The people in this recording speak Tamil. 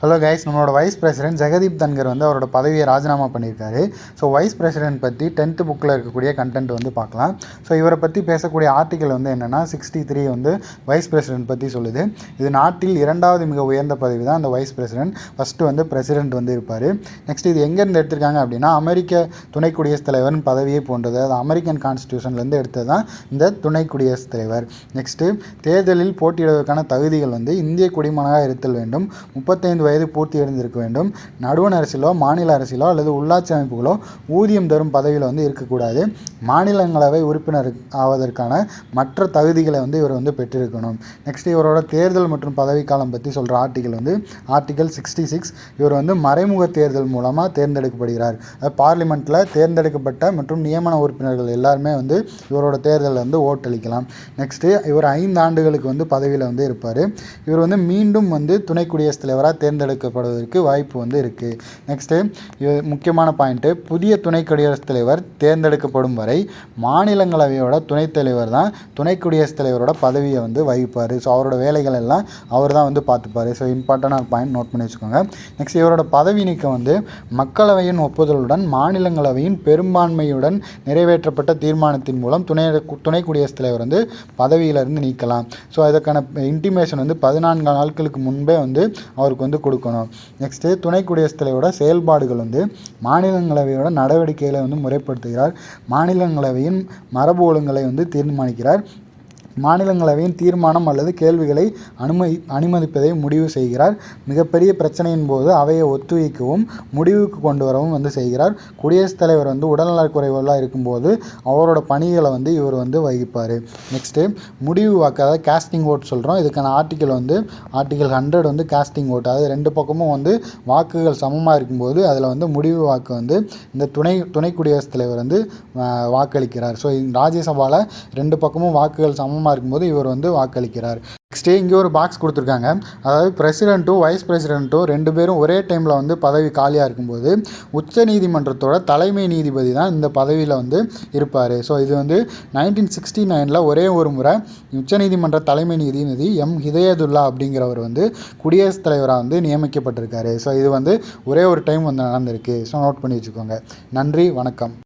ஹலோ கைஸ், நம்மளோட வைஸ் பிரசிடென்ட் ஜெகதீப் தன்கர் வந்து அவரோட பதவியை ராஜினாமா பண்ணியிருக்காரு. ஸோ வைஸ் பிரசிடென்ட் பற்றி 10th புக்கில் இருக்கக்கூடிய கண்டென்ட் வந்து பார்க்கலாம். ஸோ இவரை பற்றி பேசக்கூடிய ஆர்டிக்கல் வந்து என்னென்னா 63 வந்து வைஸ் பிரசிடென்ட் பற்றி சொல்லுது. இது நாட்டில் இரண்டாவது மிக உயர்ந்த பதவி தான் அந்த வைஸ் பிரசிடென்ட். ஃபஸ்ட்டு வந்து பிரசிடென்ட் வந்து இருப்பார். நெக்ஸ்ட் இது எங்கேருந்து எடுத்திருக்காங்க அப்படின்னா அமெரிக்க துணை குடியரசுத் தலைவரின் பதவியை போன்றது. அது அமெரிக்கன் கான்ஸ்டியூஷன்லேருந்து எடுத்தது தான் இந்த துணை குடியரசுத் தலைவர். நெக்ஸ்ட்டு தேர்தலில் போட்டியிடுவதற்கான தகுதிகள் வந்து இந்திய குடிமகனாக இருத்தல் வேண்டும், 35 வயது பூர்த்தி அடைந்திருக்க வேண்டும், நடுவண் அரசிலோ மாநில அரசிலோ அல்லது உள்ளாட்சி அமைப்புகளோ ஊதியம் தரும் பதவியில் வந்து இருக்கக்கூடாது, மாநிலங்களவை உறுப்பினர் ஆவதற்கான மற்ற தகுதிகளை வந்து இவர் வந்து பெற்றிருக்கணும். நெக்ஸ்ட் இவரோட தேர்தல் மற்றும் பதவிக்காலம் பற்றி சொல்கிற ஆர்டிக்கல் வந்து ஆர்டிக்கல் 66. இவர் வந்து மறைமுக தேர்தல் மூலமாக தேர்ந்தெடுக்கப்படுகிறார். பார்லிமெண்ட்டில் தேர்ந்தெடுக்கப்பட்ட மற்றும் நியமன உறுப்பினர்கள் எல்லாருமே வந்து இவரோட தேர்தலில் வந்து ஓட்டளிக்கலாம். நெக்ஸ்ட்டு இவர் 5 ஆண்டுகளுக்கு வந்து பதவியில் வந்து இருப்பார். இவர் வந்து மீண்டும் வந்து துணை குடியரசுத் தலைவராக தேர்ந்தெடுக்கப்படுவதற்கு வாய்ப்பு வந்து இருக்குது. நெக்ஸ்ட்டு முக்கியமான பாயிண்ட்டு, புதிய துணை குடியரசுத் தலைவர் தேர்ந்தெடுக்கப்படும் வரை மாநிலங்களவையோட துணைத் தலைவர் தான் துணை குடியரசுத் தலைவரோட பதவியை வந்து வகிப்பார். ஸோ அவரோட வேலைகள் எல்லாம் அவர் தான் வந்து பார்த்துப்பார். ஸோ இம்பார்ட்டண்டான பாயிண்ட் நோட் பண்ணி வச்சுக்கோங்க. நெக்ஸ்ட் இவரோட பதவி நீக்கம் வந்து மக்களவையின் ஒப்புதலுடன் மாநிலங்களவையின் பெரும்பான்மையுடன் நிறைவேற்றப்பட்ட தீர்மானத்தின் மூலம் துணை குடியரசுத் தலைவர் வந்து பதவியிலிருந்து நீக்கலாம். ஸோ அதுக்கான இன்டிமேஷன் வந்து 14 நாட்களுக்கு முன்பே வந்து அவருக்கு வந்து கொடுக்கணும். நெக்ஸ்ட்டு துணை குடியரசுத் தலைவரோட செயல்பாடுகள் வந்து மாநிலங்களவையோட நடவடிக்கைகளை வந்து முறைப்படுத்துகிறார், மாநிலங்களவையின் மரபு ஒழுங்குகளை வந்து தீர்மானிக்கிறார், மாநிலங்களவையின் தீர்மானம் அல்லது கேள்விகளை அனுமதிப்பதை முடிவு செய்கிறார், மிகப்பெரிய பிரச்சனையின் போது அவையை ஒத்துழைக்கவும் முடிவுக்கு கொண்டு வரவும் வந்து செய்கிறார். குடியரசுத் தலைவர் வந்து உடல்நலக்குறைவெல்லாம் இருக்கும்போது அவரோட பணிகளை வந்து இவர் வந்து வகிப்பார். நெக்ஸ்ட்டு முடிவு வாக்கு, அதாவது கேஸ்டிங் ஓட் சொல்கிறோம். இதுக்கான ஆர்டிக்கல் வந்து ஆர்டிக்கல் 100 வந்து கேஸ்டிங் ஓட். அதாவது 2 பக்கமும் வந்து வாக்குகள் சமமாக இருக்கும்போது அதில் வந்து முடிவு வாக்கு வந்து இந்த துணை குடியரசுத் தலைவர் வந்து வாக்களிக்கிறார். ஸோ ராஜ்யசபாவில் 2 பக்கமும் வாக்குகள் சமமாக இருக்கும்போது இவர் வந்து வாக்களிக்கிறார். நெக்ஸ்ட்டு இங்கே ஒரு பாக்ஸ் கொடுத்துருக்காங்க. அதாவது பிரசிடென்ட்டும் வைஸ் பிரசிடென்ட்டும் 2 பேரும் ஒரே டைமில் வந்து பதவி காலியாக இருக்கும்போது உச்ச நீதிமன்றத்தோட தலைமை நீதிபதி தான் இந்த பதவியில் வந்து இருப்பார். ஸோ இது வந்து 1969 ஒரே ஒரு முறை உச்சநீதிமன்ற தலைமை நீதிபதி ஹிதயதுல்லா அப்படிங்கிறவர் வந்து குடியரசுத் தலைவராக வந்து நியமிக்கப்பட்டிருக்காரு. ஸோ இது வந்து ஒரே ஒரு டைம் வந்து நடந்திருக்கு. ஸோ நோட் பண்ணி வச்சுக்கோங்க. நன்றி, வணக்கம்.